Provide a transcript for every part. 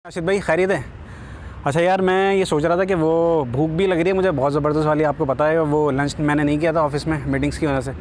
राशिद भाई खैरियत है। अच्छा यार, मैं ये सोच रहा था कि वो भूख भी लग रही है मुझे बहुत ज़बरदस्त वाली, आपको पता है वो लंच मैंने नहीं किया था ऑफिस में मीटिंग्स की वजह से,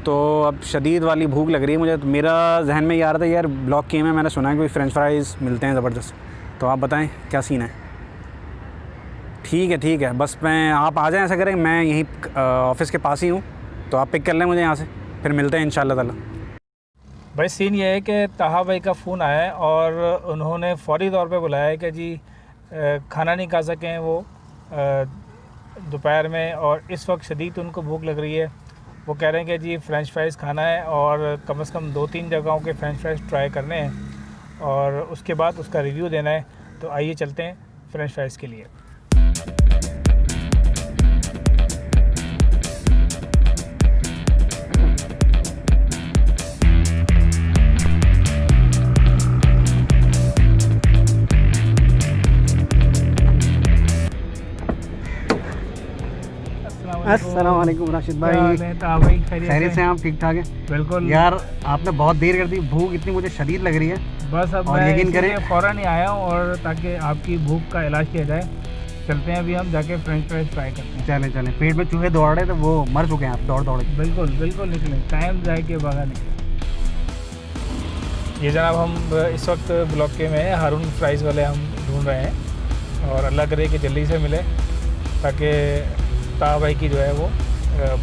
तो अब शदीद वाली भूख लग रही है मुझे। तो मेरा जहन में ये आ रहा था यार, ब्लॉक के में मैंने सुना है कोई फ्रेंच फ्राइज़ मिलते हैं ज़बरदस्त, तो आप बताएं क्या सीन है। ठीक है, बस मैं आप आ जाएँ, ऐसा करें मैं यहीं ऑफिस के पास ही हूँ, तो आप पिक कर लें मुझे यहाँ से, फिर मिलते हैं इंशाल्लाह ताला। भाई सीन ये है कि ताहा भाई का फ़ोन आया है और उन्होंने फ़ौरी तौर पे बुलाया है कि जी खाना नहीं खा सकें वो दोपहर में, और इस वक्त शदीद उनको भूख लग रही है। वो कह रहे हैं कि जी फ़्रेंच फ्राइज़ खाना है और कम से कम 2-3 जगहों के फ़्रेंच फ्राइज़ ट्राई करने हैं और उसके बाद उसका रिव्यू देना है। तो आइए चलते हैं फ़्रेंच फ्राइज़ के लिए। अस्सलाम वालेकुम राशिद भाई, खैरियत से आप ठीक ठाक हैं? बिल्कुल यार आपने बहुत देर कर दी, भूख इतनी मुझे शदीद लग रही है। बस अब और मैं यकीन करें फ़ौरन ही आया हूँ और ताकि आपकी भूख का इलाज किया जाए। चलते हैं अभी हम जाके फ्रेंच फ्राइज ट्राई करते हैं। चलें, पेट में चूहे दौड़ रहे थे, वो मर चुके हैं आप दौड़ के। बिल्कुल निकलें, टाइम जाए के बाहर निकलें। ये जनाब हम इस वक्त ब्लॉक के में हारून फ्राइज़ वाले हम ढूंढ रहे हैं और अल्लाह करे कि जल्दी से मिले ताकि ताहा भाई की जो है वो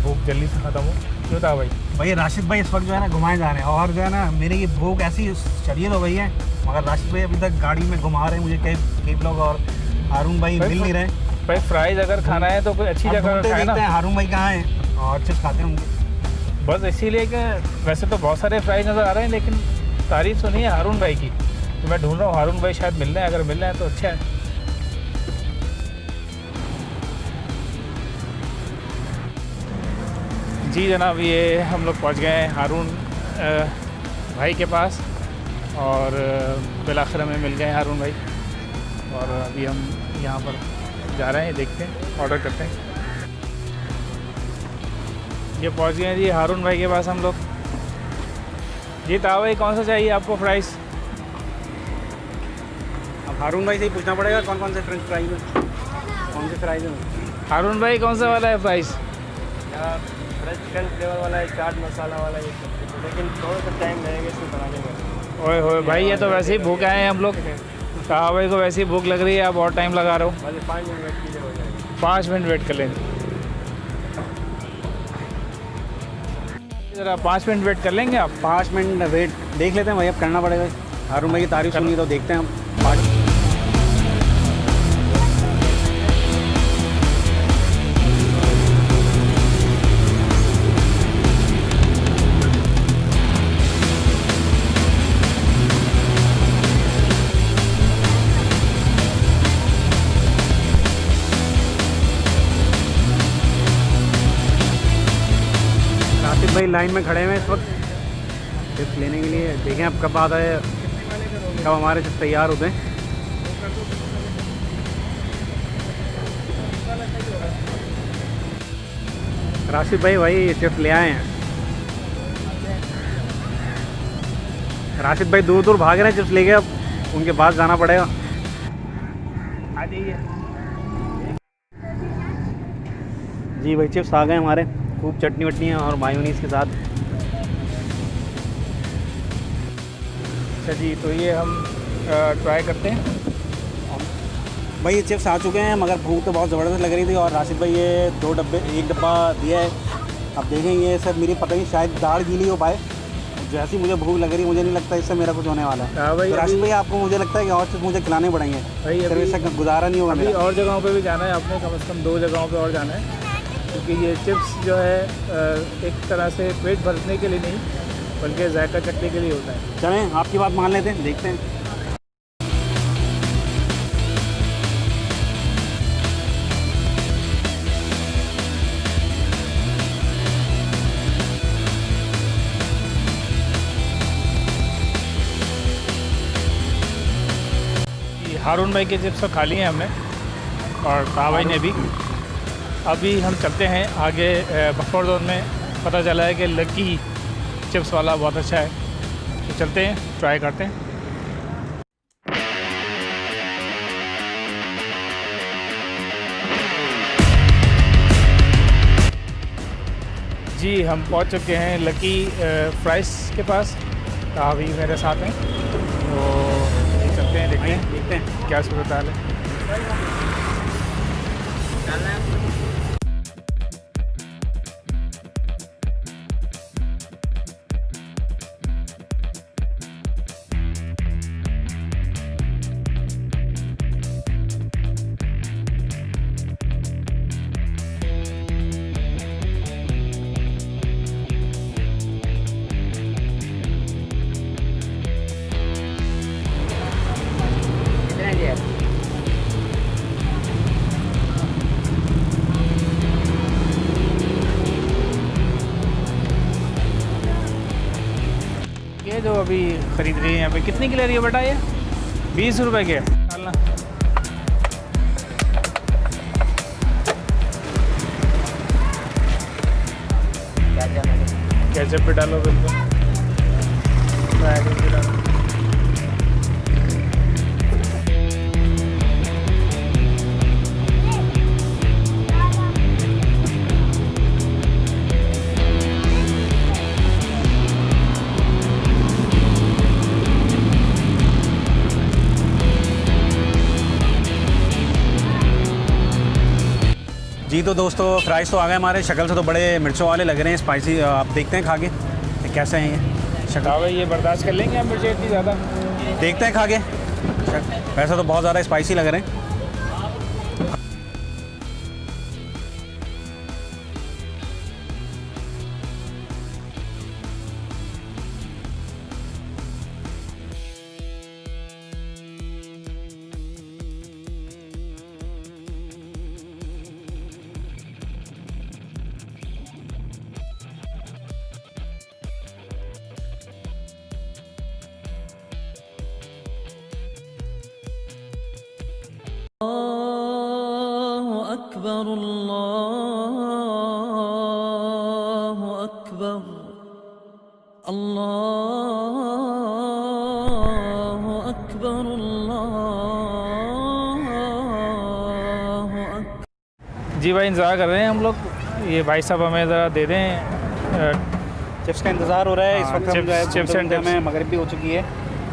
भूख जल्दी से ख़त्म हो। क्यों ताहा भाई राशिद भाई इस वक्त जो है ना घुमाए जा रहे हैं, और जो है ना मेरी ये भूख ऐसी शदीद हो गई है, मगर राशिद भाई अभी तक गाड़ी में घुमा रहे हैं मुझे, कई लोग, और हारून भाई मिल नहीं रहे। भाई फ्राइज़ अगर खाना है तो कोई अच्छी जगह खाए ना। हारून भाई कहाँ हैं और चिप्स खाते होंगे। बस इसीलिए कि वैसे तो बहुत सारे फ्राइज़ नज़र आ रहे हैं लेकिन तारीफ़ सुनी है हारून भाई की, तो मैं ढूंढ रहा हूँ हारून भाई शायद मिल रहे हैं। अगर मिल रहे हैं तो अच्छा है। जी जनाब, ये हम लोग पहुंच गए हैं हारून भाई के पास और बिलाखिर हमें मिल गए हारून भाई, और अभी हम यहाँ पर जा रहे हैं, देखते हैं ऑर्डर करते हैं। ये पहुंच गए हैं जी हारून भाई के पास हम लोग। जी ताहा भाई कौन सा चाहिए आपको फ्राइज़? अब हारून भाई से ही पूछना पड़ेगा कौन कौन से फ्रेंच फ्राइज है, कौन से फ्राइज हैं। हारून भाई कौन सा वाला है फ्राइज़? फ्रेश चिकन फ्लेवर वाला है, चाट मसाला वाला है, लेकिन थोड़ा सा टाइम लगेगा इसको बनाने में। ओए होए भाई, ये तो वैसे ही भूख आए हैं हम लोग। ताहा भाई को वैसे ही भूख लग रही है, आप और टाइम लगा रहे हो। 5 मिनट वेट कीजिए, हो जाएगा। 5 मिनट वेट कर लेंगे ज़रा, 5 मिनट वेट कर लेंगे आप? 5 मिनट वेट देख लेते हैं भाई, अब करना पड़ेगा। हारून भाई की तारीफ सुनी तो देखते हैं हम। राशिद भाई लाइन में खड़े हैं इस वक्त चिप्स लेने के लिए, देखें अब कब आता है, कब हमारे चिप्स तैयार होते हैं। राशिद भाई चिप्स ले आए हैं। राशिद भाई दूर भाग रहे हैं चिप्स लेके, अब उनके पास जाना पड़ेगा। आ जाइए जी भाई, चिप्स आ गए हमारे, खूब चटनी वटनी है और मायोनीज़ के साथ। अच्छा जी, तो ये हम ट्राई करते हैं। भाई ये चिप्स आ चुके हैं, मगर भूख तो बहुत ज़बरदस्त लग रही थी, और राशिद भाई ये एक डब्बा दिया है। अब देखें, ये सब मेरी पता नहीं शायद दाढ़ गीली हो पाए, जैसी मुझे भूख लग रही है मुझे नहीं लगता इससे मेरा कुछ होने वाला है। तो राशिद भाई आपको मुझे लगता है कि और चिप्स मुझे खिलाने पड़ेंगे भाई, इससे गुजारा नहीं होगा। अभी और जगहों पे भी जाना है आपने, कम से कम 2 जगहों पे और जाना है, क्योंकि ये चिप्स जो है एक तरह से पेट भरने के लिए नहीं बल्कि जायका चखने के लिए होता है। चलें आपकी बात मान लेते हैं, देखते हैं। हारून भाई के चिप्स तो खा लिए हैं हमने और ताहा भाई ने भी। अभी हम चलते हैं आगे बफर जोन में। पता चला है कि लकी चिप्स वाला बहुत अच्छा है, तो चलते हैं ट्राई करते हैं। जी हम पहुंच चुके हैं लकी फ्राइज के पास। अभी मेरे साथ हैं तो चलते हैं, देखते हैं क्या सूरत हाल है। ये जो अभी ख़रीद रही है यहाँ पे कितनी की ले रही है बेटा ये? 20 रुपए के डालना। केचप भी डालो बिल्कुल, भी डालो। जी तो दोस्तों फ्राइज़ तो आ गए हमारे। शक्ल से तो बड़े मिर्चों वाले लग रहे हैं, स्पाइसी। आप देखते हैं खा के कैसे हैं ये शक्ल। भाई ये बर्दाश्त कर लेंगे आप मिर्ची इतनी ज़्यादा? देखते हैं खा के। वैसे तो बहुत ज़्यादा स्पाइसी लग रहे हैं। अल्लाहु अकबर अल्लाहु अकबर अल्लाहु अकबर अल्लाहु अकबर। जी भाई इंतज़ार कर रहे हैं हम लोग। ये भाई साहब हमें ज़रा दे दें। चिप्स का इंतज़ार हो रहा है। इस हाँ, वक्त हम जो है चिप्स एंड में मगरिब भी हो चुकी है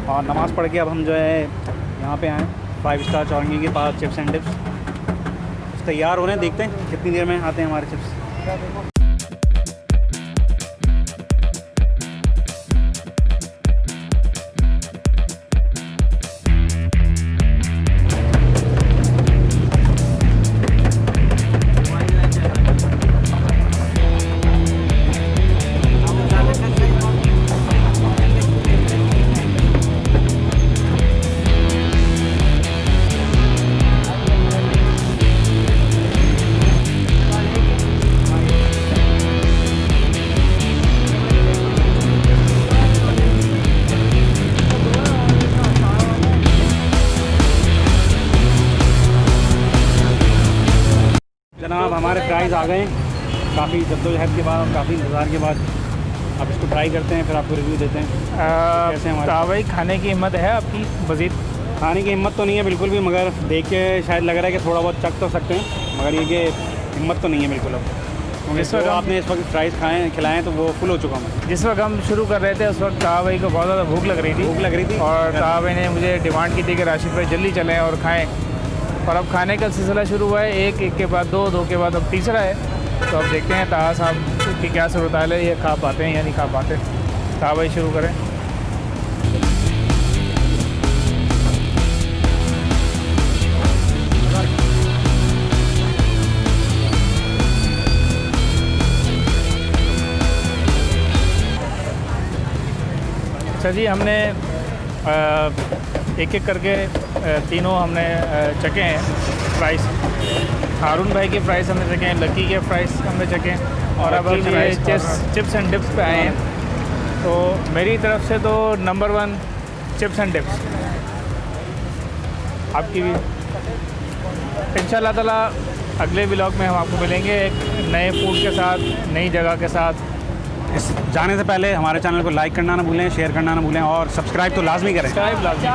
और नमाज़ पढ़ के अब हम जो है यहाँ पे आए 5 स्टार चौरंगी के पास चिप्स एंड डिप्स तैयार हो रहे हैं। देखते हैं कितनी देर में आते हैं हमारे चिप्स। जनाब हमारे फ्राइज़ आ गए हैं काफ़ी जद्दोजहद के बाद और काफ़ी इंतज़ार के बाद। अब इसको ट्राई करते हैं फिर आपको रिव्यू देते हैं कैसे हमारे। भाई खाने की हिम्मत है आपकी मज़ीद? खाने की हिम्मत तो नहीं है बिल्कुल भी, मगर देख के शायद लग रहा है कि थोड़ा बहुत चख तो सकते हैं, मगर ये कि हिम्मत तो नहीं है बिल्कुल अब। जिस वक्त आपने इस वक्त फ्राइज़ खिलाएँ तो वो फुल हो चुका हूँ। जिस वक्त हम शुरू कर रहे थे उस वक्त ताहा भाई को बहुत ज़्यादा भूख लग रही थी और ताहा भाई ने मुझे डिमांड की थी कि राशिद भाई जल्दी चलें और खाएँ। और अब खाने का सिलसिला शुरू हुआ है, एक के बाद दो के बाद अब तीसरा है। तो अब देखते हैं ताहा साहब की क्या सूरत हाल है, ये खा पाते हैं या नहीं खा पाते। ताहा भाई शुरू करें। अच्छा जी, हमने एक एक करके तीनों हमने चखे हैं फ्राइज़। हारून भाई के फ्राइज़ हमने चखे हैं, लकी के फ्राइज़ हमने चखे हैं और अब हम ये चिप्स एंड डिप्स पे आए हैं। तो मेरी तरफ से तो नंबर 1 चिप्स एंड डिप्स। आपकी भी इंशाल्लाह ताला अगले व्लॉग में हम आपको मिलेंगे एक नए फूड के साथ, नई जगह के साथ। इस जाने से पहले हमारे चैनल को लाइक करना ना भूलें, शेयर करना ना भूलें और सब्सक्राइब तो लाजमी करें। सब्सक्राइब लाजमी।